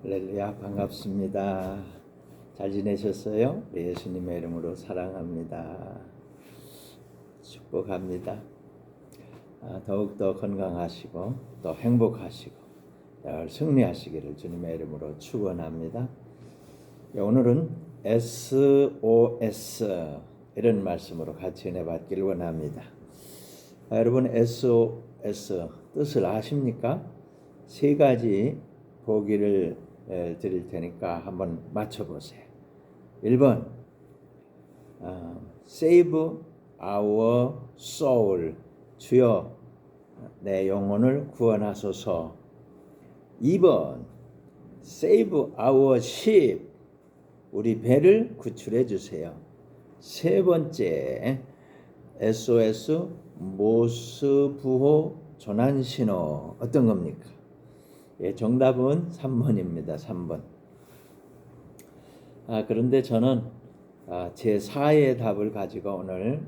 할렐루야, 반갑습니다. 잘 지내셨어요? 예수님의 이름으로 사랑합니다. 축복합니다. 더욱더 건강하시고 또 행복하시고 늘 승리하시기를 주님의 이름으로 축원합니다. 오늘은 SOS 이런 말씀으로 같이 은혜 받기를 원합니다. 여러분, SOS 뜻을 아십니까? 세 가지 보기를 드릴 테니까 한번 맞춰보세요. 1번 Save our soul, 주여 내 영혼을 구원하소서. 2번 Save our ship, 우리 배를 구출해 주세요. 세 번째 SOS 모스부호 조난신호, 어떤 겁니까? 정답은 3번입니다. 3번. 그런데 저는 제 4의 답을 가지고 오늘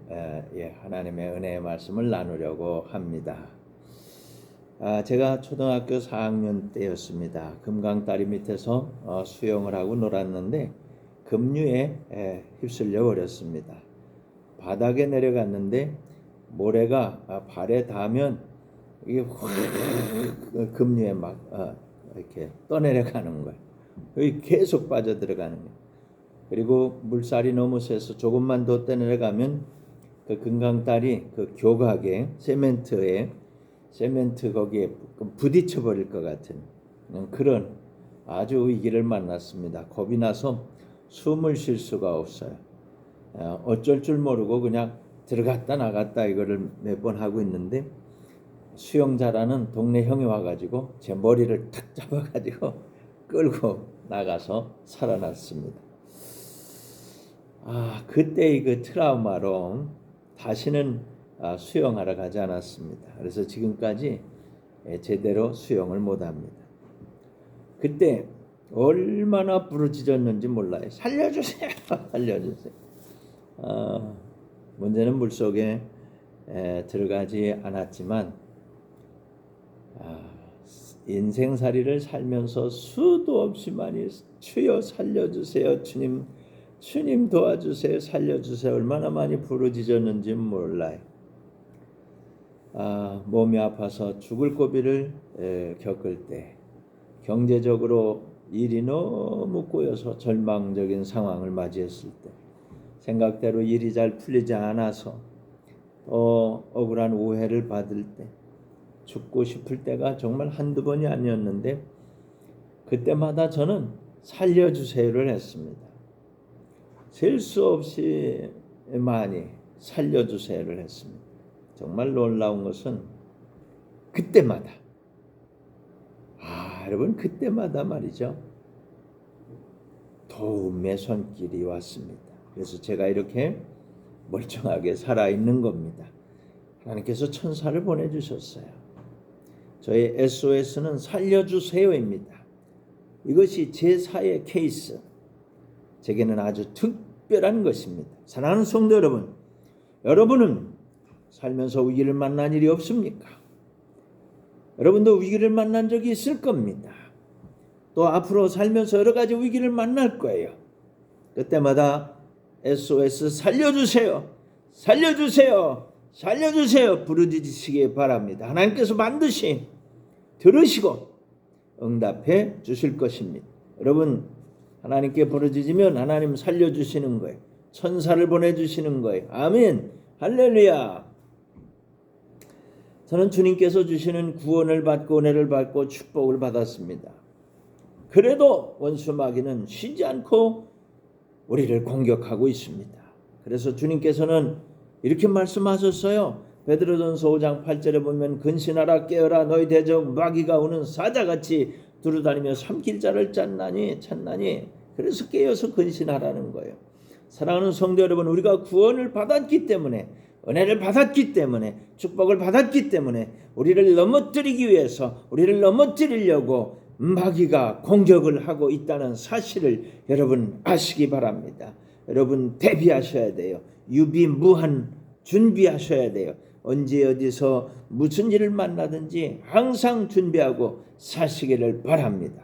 하나님의 은혜의 말씀을 나누려고 합니다. 제가 초등학교 4학년 때였습니다. 금강다리 밑에서 수영을 하고 놀았는데 급류에 휩쓸려 버렸습니다. 바닥에 내려갔는데 모래가 발에 닿으면 이게 확 급류에 막 이렇게 떠내려가는 거예요. 여기 계속 빠져들어가는 거예요. 그리고 물살이 너무 세서 조금만 더 떠내려가면 그 금강다리 그 교각에 세멘트 거기에 부딪혀 버릴 것 같은 그런 아주 위기를 만났습니다. 겁이 나서 숨을 쉴 수가 없어요. 어쩔 줄 모르고 그냥 들어갔다 나갔다 이거를 몇 번 하고 있는데 수영 잘하는 동네 형이 와가지고 제 머리를 탁 잡아가지고 끌고 나가서 살아났습니다. 그때의 그 트라우마로 다시는 수영하러 가지 않았습니다. 그래서 지금까지 제대로 수영을 못합니다. 그때 얼마나 부르짖었는지 몰라요. 살려주세요, 살려주세요. 문제는 물속에 들어가지 않았지만 인생살이를 살면서 수도 없이 많이 주여 살려주세요, 주님 도와주세요, 살려주세요, 얼마나 많이 부르짖었는지 몰라요. 몸이 아파서 죽을 고비를 겪을 때, 경제적으로 일이 너무 꼬여서 절망적인 상황을 맞이했을 때, 생각대로 일이 잘 풀리지 않아서 억울한 오해를 받을 때, 죽고 싶을 때가 정말 한두 번이 아니었는데 그때마다 저는 살려주세요를 했습니다. 셀 수 없이 많이 살려주세요를 했습니다. 정말 놀라운 것은 그때마다 여러분, 그때마다 말이죠, 도움의 손길이 왔습니다. 그래서 제가 이렇게 멀쩡하게 살아있는 겁니다. 하나님께서 천사를 보내주셨어요. 저의 SOS는 살려주세요입니다. 이것이 제4의 케이스, 제게는 아주 특별한 것입니다. 사랑하는 성도 여러분, 여러분은 살면서 위기를 만난 일이 없습니까? 여러분도 위기를 만난 적이 있을 겁니다. 또 앞으로 살면서 여러 가지 위기를 만날 거예요. 그때마다 SOS 살려주세요, 살려주세요, 살려주세요 부르짖으시기 바랍니다. 하나님께서 반드시 들으시고 응답해 주실 것입니다. 여러분, 하나님께 부르짖으면 하나님 살려주시는 거예요. 천사를 보내주시는 거예요. 아멘, 할렐루야. 저는 주님께서 주시는 구원을 받고 은혜를 받고 축복을 받았습니다. 그래도 원수 마귀는 쉬지 않고 우리를 공격하고 있습니다. 그래서 주님께서는 이렇게 말씀하셨어요. 베드로전서 5장 8절에 보면 근신하라, 깨어라, 너희 대적 마귀가 오는 사자같이 두루다니며 삼킬 자를 찾나니. 그래서 깨어서 근신하라는 거예요. 사랑하는 성도 여러분, 우리가 구원을 받았기 때문에, 은혜를 받았기 때문에, 축복을 받았기 때문에 우리를 넘어뜨리기 위해서, 우리를 넘어뜨리려고 마귀가 공격을 하고 있다는 사실을 여러분 아시기 바랍니다. 여러분 대비하셔야 돼요. 유비무한 준비하셔야 돼요. 언제 어디서 무슨 일을 만나든지 항상 준비하고 사시기를 바랍니다.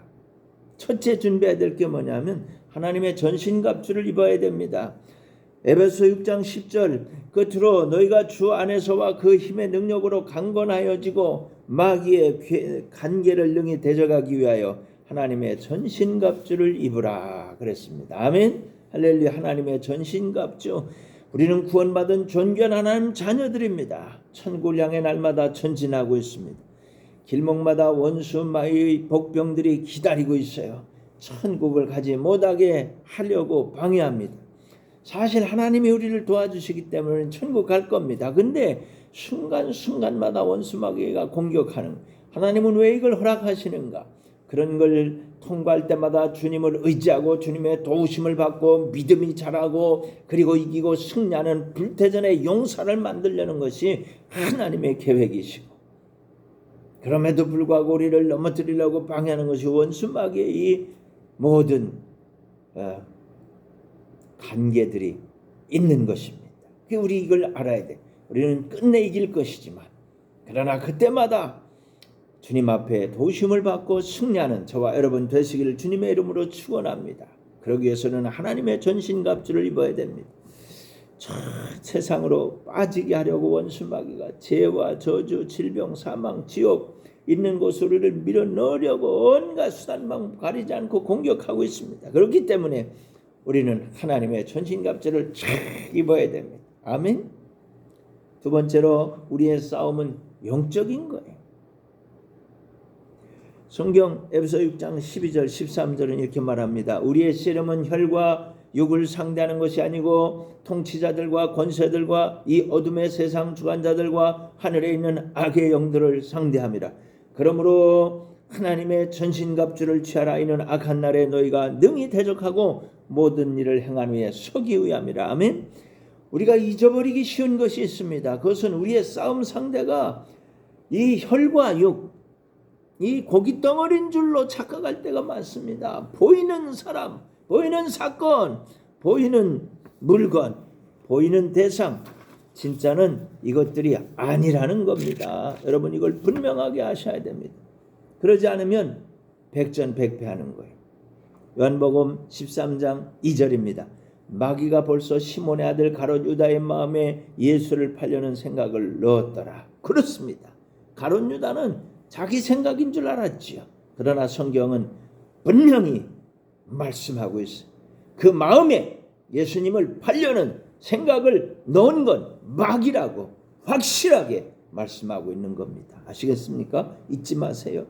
첫째 준비해야 될 게 뭐냐면 하나님의 전신갑주를 입어야 됩니다. 에베소 6장 10절 끝으로 너희가 주 안에서와 그 힘의 능력으로 강건하여지고 마귀의 간계를 능히 대적하기 위하여 하나님의 전신갑주를 입으라 그랬습니다. 아멘. 할렐루야. 하나님의 전신갑주. 우리는 구원받은 존귀한 하나님 자녀들입니다. 천국을 향해 날마다 전진하고 있습니다. 길목마다 원수마의 복병들이 기다리고 있어요. 천국을 가지 못하게 하려고 방해합니다. 사실 하나님이 우리를 도와주시기 때문에 천국 갈 겁니다. 근데 순간순간마다 원수마귀가 공격하는, 하나님은 왜 이걸 허락하시는가? 그런 걸 통과할 때마다 주님을 의지하고 주님의 도우심을 받고 믿음이 자라고 그리고 이기고 승리하는 불태전의 용사를 만들려는 것이 하나님의 계획이시고, 그럼에도 불구하고 우리를 넘어뜨리려고 방해하는 것이 원수마귀의 이 모든 관계들이 있는 것입니다. 우리 이걸 알아야 돼. 우리는 끝내 이길 것이지만 그러나 그때마다 주님 앞에 도우심을 받고 승리하는 저와 여러분 되시기를 주님의 이름으로 축원합니다. 그러기 위해서는 하나님의 전신갑주를 입어야 됩니다. 저 세상으로 빠지게 하려고 원수마귀가 죄와 저주, 질병, 사망, 지옥 있는 곳으로 우리를 밀어 넣으려고 온갖 수단만 가리지 않고 공격하고 있습니다. 그렇기 때문에 우리는 하나님의 전신갑주를 잘 입어야 됩니다. 아멘. 두 번째로 우리의 싸움은 영적인 거예요. 성경 에베소 6장 12절 13절은 이렇게 말합니다. 우리의 씨름은 혈과 육을 상대하는 것이 아니고 통치자들과 권세들과 이 어둠의 세상 주관자들과 하늘에 있는 악의 영들을 상대함이라. 그러므로 하나님의 전신갑주를 취하라. 이는 악한 날에 너희가 능히 대적하고 모든 일을 행한 후에 서기 위함이라. 아멘. 우리가 잊어버리기 쉬운 것이 있습니다. 그것은 우리의 싸움 상대가 이 혈과 육, 이 고깃덩어리인 줄로 착각할 때가 많습니다. 보이는 사람, 보이는 사건, 보이는 물건, 보이는 대상, 진짜는 이것들이 아니라는 겁니다. 여러분 이걸 분명하게 하셔야 됩니다. 그러지 않으면 백전백패하는 거예요. 요한복음 13장 2절입니다. 마귀가 벌써 시몬의 아들 가롯 유다의 마음에 예수를 팔려는 생각을 넣었더라. 그렇습니다. 가롯 유다는 자기 생각인 줄 알았지요. 그러나 성경은 분명히 말씀하고 있어요. 그 마음에 예수님을 팔려는 생각을 넣은 건 마귀라고 확실하게 말씀하고 있는 겁니다. 아시겠습니까? 잊지 마세요.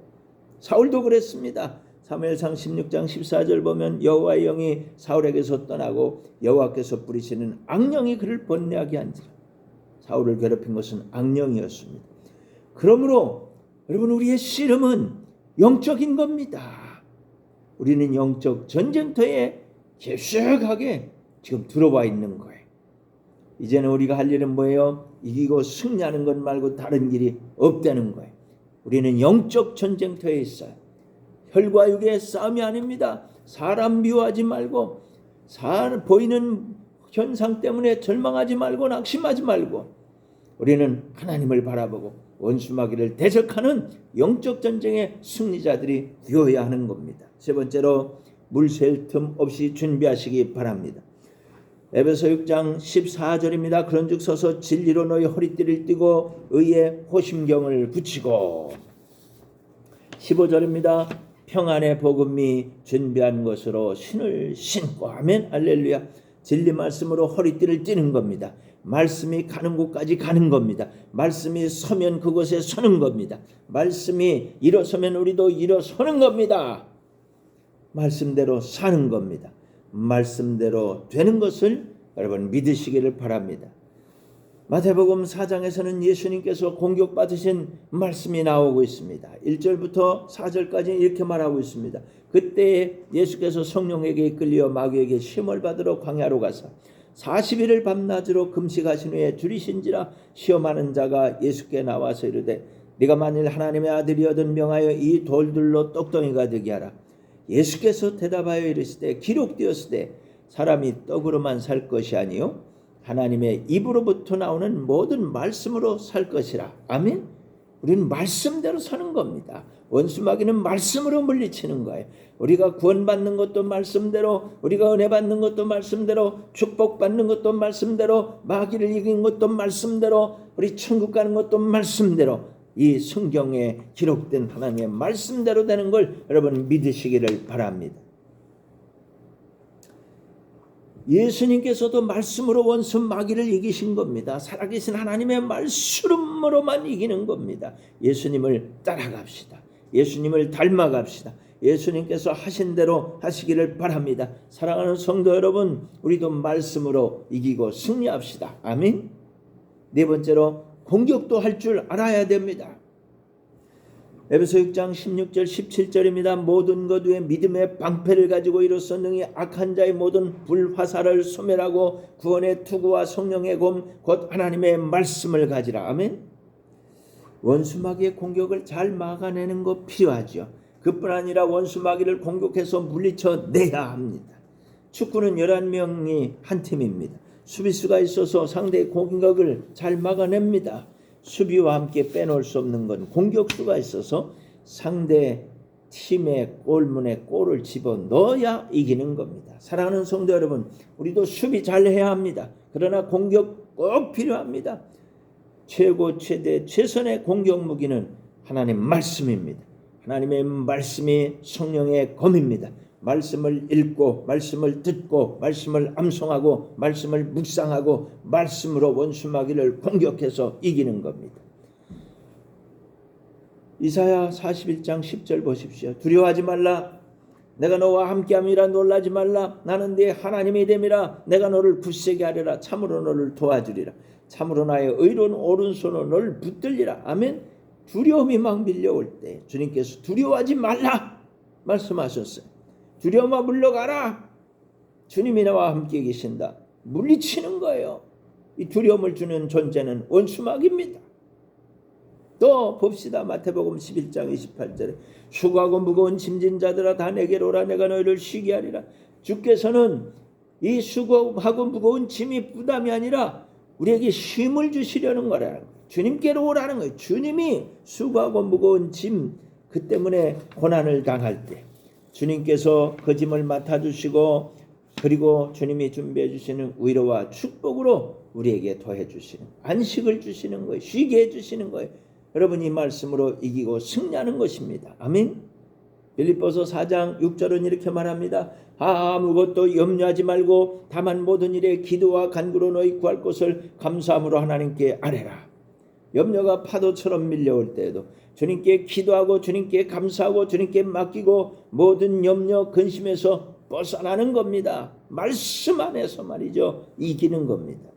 사울도 그랬습니다. 사무엘상 16장 14절 보면 여호와의 영이 사울에게서 떠나고 여호와께서 뿌리시는 악령이 그를 번뇌하게 한지라. 사울을 괴롭힌 것은 악령이었습니다. 그러므로 여러분 우리의 씨름은 영적인 겁니다. 우리는 영적 전쟁터에 깊숙하게 지금 들어와 있는 거예요. 이제는 우리가 할 일은 뭐예요? 이기고 승리하는 것 말고 다른 길이 없다는 거예요. 우리는 영적 전쟁터에 있어요. 혈과 육의 싸움이 아닙니다. 사람 미워하지 말고 보이는 현상 때문에 절망하지 말고 낙심하지 말고 우리는 하나님을 바라보고 원수마귀를 대적하는 영적 전쟁의 승리자들이 되어야 하는 겁니다. 세 번째로 물 셀 틈 없이 준비하시기 바랍니다. 에베소 6장 14절입니다. 그런즉 서서 진리로 너희 허리띠를 띠고 의의 호심경을 붙이고 15절입니다. 평안의 복음이 준비한 것으로 신을 신고 아멘 할렐루야. 진리 말씀으로 허리띠를 띠는 겁니다. 말씀이 가는 곳까지 가는 겁니다. 말씀이 서면 그곳에 서는 겁니다. 말씀이 일어서면 우리도 일어서는 겁니다. 말씀대로 사는 겁니다. 말씀대로 되는 것을 여러분 믿으시기를 바랍니다. 마태복음 4장에서는 예수님께서 공격받으신 말씀이 나오고 있습니다. 1절부터 4절까지 이렇게 말하고 있습니다. 그때 예수께서 성령에게 이끌려 마귀에게 시험을 받으러 광야로 가사 40일을 밤낮으로 금식하신 후에 줄이신지라 시험하는 자가 예수께 나와서 이르되 네가 만일 하나님의 아들이거든 명하여 이 돌들로 떡덩이가 되게 하라. 예수께서 대답하여 이르시되 기록되었으되 사람이 떡으로만 살 것이 아니요 하나님의 입으로부터 나오는 모든 말씀으로 살 것이라. 아멘. 우리는 말씀대로 사는 겁니다. 원수마귀는 말씀으로 물리치는 거예요. 우리가 구원받는 것도 말씀대로, 우리가 은혜 받는 것도 말씀대로, 축복받는 것도 말씀대로, 마귀를 이긴 것도 말씀대로, 우리 천국 가는 것도 말씀대로, 이 성경에 기록된 하나님의 말씀대로 되는 걸 여러분 믿으시기를 바랍니다. 예수님께서도 말씀으로 원수 마귀를 이기신 겁니다. 살아계신 하나님의 말씀으로만 이기는 겁니다. 예수님을 따라갑시다. 예수님을 닮아갑시다. 예수님께서 하신 대로 하시기를 바랍니다. 사랑하는 성도 여러분, 우리도 말씀으로 이기고 승리합시다. 아멘. 네 번째로 공격도 할 줄 알아야 됩니다. 에베소 6장 16절 17절입니다. 모든 것 위에 믿음의 방패를 가지고 이로써 능히 악한 자의 모든 불화살을 소멸하고 구원의 투구와 성령의 검 곧 하나님의 말씀을 가지라. 아멘. 원수마귀의 공격을 잘 막아내는 것 필요하죠. 그뿐 아니라 원수마귀를 공격해서 물리쳐내야 합니다. 축구는 11명이 한 팀입니다. 수비수가 있어서 상대의 공격을 잘 막아냅니다. 수비와 함께 빼놓을 수 없는 건 공격수가 있어서 상대 팀의 골문에 골을 집어넣어야 이기는 겁니다. 사랑하는 성도 여러분, 우리도 수비 잘해야 합니다. 그러나 공격 꼭 필요합니다. 최고 최대 최선의 공격 무기는 하나님 말씀입니다. 하나님의 말씀이 성령의 검입니다. 말씀을 읽고 말씀을 듣고 말씀을 암송하고 말씀을 묵상하고 말씀으로 원수마귀를 공격해서 이기는 겁니다. 이사야 41장 10절 보십시오. 두려워하지 말라. 내가 너와 함께함이라. 놀라지 말라. 나는 네 하나님이 됨이라. 내가 너를 굳세게 하리라. 참으로 너를 도와주리라. 참으로 나의 의로운 오른손으로 너를 붙들리라. 아멘. 두려움이 막 밀려올 때 주님께서 두려워하지 말라 말씀하셨어요. 두려움아 물러가라. 주님이 나와 함께 계신다. 물리치는 거예요. 이 두려움을 주는 존재는 원수마귀입니다. 또 봅시다. 마태복음 11장 28절에 수고하고 무거운 짐진 자들아 다 내게로 오라. 내가 너희를 쉬게 하리라. 주께서는 이 수고하고 무거운 짐이 부담이 아니라 우리에게 쉼을 주시려는 거라는 거예요. 주님께로 오라는 거예요. 주님이 수고하고 무거운 짐, 그 때문에 고난을 당할 때 주님께서 그 짐을 맡아주시고 그리고 주님이 준비해 주시는 위로와 축복으로 우리에게 더해 주시는, 안식을 주시는 거예요. 쉬게 해 주시는 거예요. 여러분, 이 말씀으로 이기고 승리하는 것입니다. 아멘. 빌립보서 4장 6절은 이렇게 말합니다. 아무것도 염려하지 말고 다만 모든 일에 기도와 간구로 너희 구할 것을 감사함으로 하나님께 아뢰라. 염려가 파도처럼 밀려올 때에도 주님께 기도하고 주님께 감사하고 주님께 맡기고 모든 염려 근심에서 벗어나는 겁니다. 말씀 안에서 말이죠. 이기는 겁니다.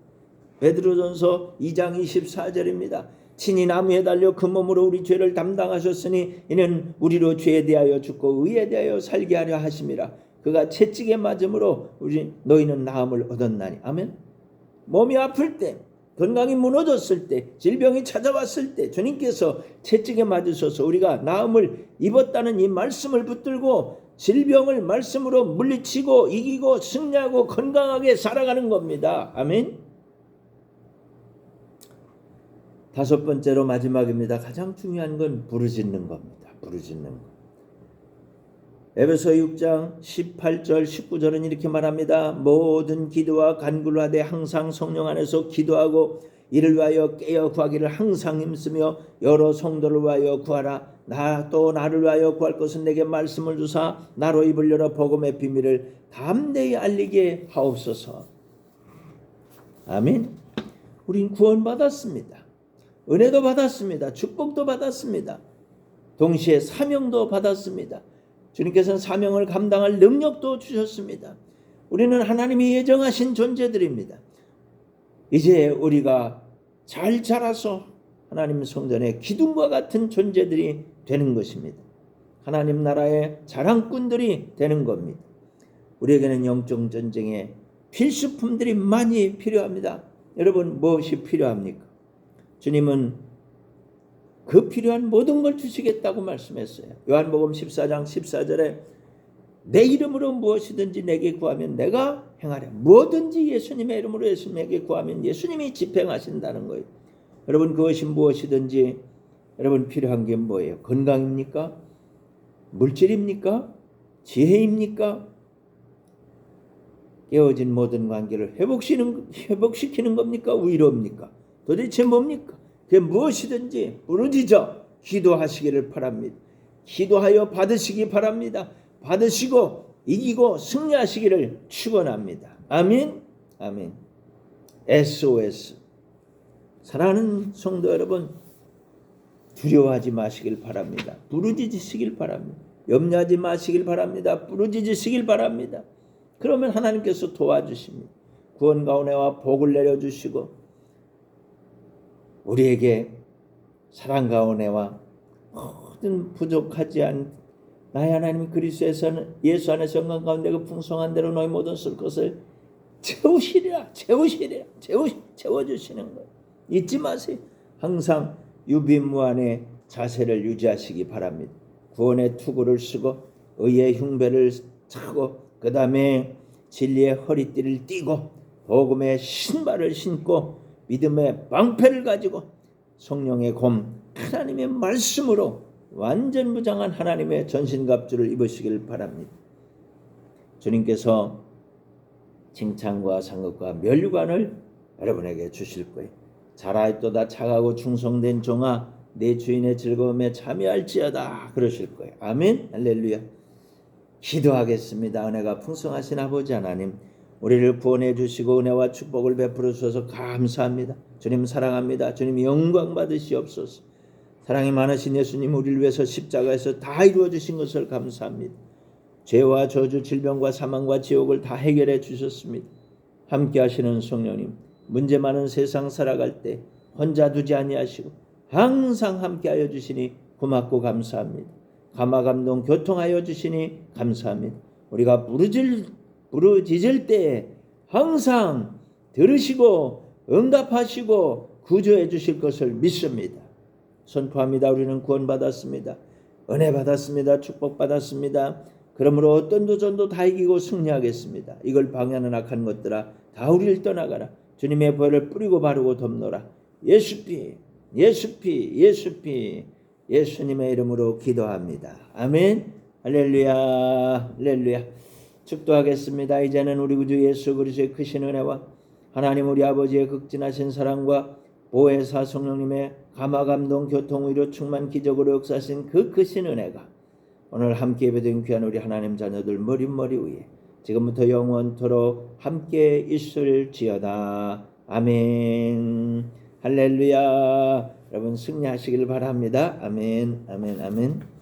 베드로전서 2장 24절입니다. 친히 나무에 달려 그 몸으로 우리 죄를 담당하셨으니 이는 우리로 죄에 대하여 죽고 의에 대하여 살게 하려 하심이라. 그가 채찍에 맞음으로 너희는 나음을 얻었나니. 아멘. 몸이 아플 때, 건강이 무너졌을 때, 질병이 찾아왔을 때 주님께서 채찍에 맞으셔서 우리가 나음을 입었다는 이 말씀을 붙들고 질병을 말씀으로 물리치고 이기고 승리하고 건강하게 살아가는 겁니다. 아멘. 다섯 번째로 마지막입니다. 가장 중요한 건 부르짖는 겁니다. 부르짖는 것. 에베소 6장 18절 19절은 이렇게 말합니다. 모든 기도와 간구를 하되 항상 성령 안에서 기도하고 이를 위하여 깨어 구하기를 항상 힘쓰며 여러 성도를 위하여 구하라. 또 나를 위하여 구할 것은 내게 말씀을 주사 나로 입을 열어 복음의 비밀을 담대히 알리게 하옵소서. 아멘. 우린 구원받았습니다. 은혜도 받았습니다. 축복도 받았습니다. 동시에 사명도 받았습니다. 주님께서는 사명을 감당할 능력도 주셨습니다. 우리는 하나님이 예정하신 존재들입니다. 이제 우리가 잘 자라서 하나님 성전의 기둥과 같은 존재들이 되는 것입니다. 하나님 나라의 자랑꾼들이 되는 겁니다. 우리에게는 영적 전쟁의 필수품들이 많이 필요합니다. 여러분, 무엇이 필요합니까? 주님은 그 필요한 모든 걸 주시겠다고 말씀했어요. 요한복음 14장 14절에 내 이름으로 무엇이든지 내게 구하면 내가 행하랴. 뭐든지 예수님의 이름으로 예수님에게 구하면 예수님이 집행하신다는 거예요. 여러분, 그것이 무엇이든지 여러분 필요한 게 뭐예요? 건강입니까? 물질입니까? 지혜입니까? 깨어진 모든 관계를 회복시키는 겁니까? 위로입니까? 도대체 뭡니까? 그게 무엇이든지 부르짖어 기도하시기를 바랍니다. 기도하여 받으시기 바랍니다. 받으시고 이기고 승리하시기를 축원합니다. 아멘. 아멘. SOS. 사랑하는 성도 여러분, 두려워하지 마시길 바랍니다. 부르짖으시길 바랍니다. 염려하지 마시길 바랍니다. 부르짖으시길 바랍니다. 그러면 하나님께서 도와주십니다. 구원과 은혜와 복을 내려주시고 우리에게 사랑과 은혜와 모든 부족하지 않은 나의 하나님 그리스도에서는 예수 안에서 영광 가운데 그 풍성한 대로 너희 모든 쓸 것을 채우시리라. 채워주시는 거예요. 잊지 마세요. 항상 유비무환의 자세를 유지하시기 바랍니다. 구원의 투구를 쓰고 의의 흉배를 차고 그 다음에 진리의 허리띠를 띠고 복음의 신발을 신고 믿음의 방패를 가지고 성령의 곰 하나님의 말씀으로 완전 무장한 하나님의 전신갑주를 입으시길 바랍니다. 주님께서 칭찬과 상급과 면류관을 여러분에게 주실 거예요. 잘하였도다 착하고 충성된 종아 내 주인의 즐거움에 참여할지어다 그러실 거예요. 아멘. 할렐루야. 기도하겠습니다. 은혜가 풍성하신 아버지 하나님, 우리를 구원해 주시고 은혜와 축복을 베풀어 주셔서 감사합니다. 주님 사랑합니다. 주님 영광 받으시옵소서. 사랑이 많으신 예수님 우리를 위해서 십자가에서 다 이루어 주신 것을 감사합니다. 죄와 저주, 질병과 사망과 지옥을 다 해결해 주셨습니다. 함께 하시는 성령님, 문제 많은 세상 살아갈 때 혼자 두지 아니하시고 항상 함께하여 주시니 고맙고 감사합니다. 감화감동 교통하여 주시니 감사합니다. 우리가 부르짖을 때에 항상 들으시고 응답하시고 구조해 주실 것을 믿습니다. 선포합니다. 우리는 구원받았습니다. 은혜 받았습니다. 축복받았습니다. 그러므로 어떤 도전도 다 이기고 승리하겠습니다. 이걸 방해하는 악한 것들아 다 우리를 떠나가라. 주님의 보혈을 뿌리고 바르고 덮노라. 예수피 예수님의 이름으로 기도합니다. 아멘. 할렐루야. 할렐루야. 축도하겠습니다. 이제는 우리 구주 예수 그리스도의 크신 은혜와 하나님 우리 아버지의 극진하신 사랑과 보혜사 성령님의 감화감동 교통의료 충만 기적으로 역사하신 그 크신 은혜가 오늘 함께 예배된 귀한 우리 하나님 자녀들 머리 위에 지금부터 영원토록 함께 있을지어다. 아멘. 할렐루야. 여러분 승리하시길 바랍니다. 아멘. 아멘. 아멘.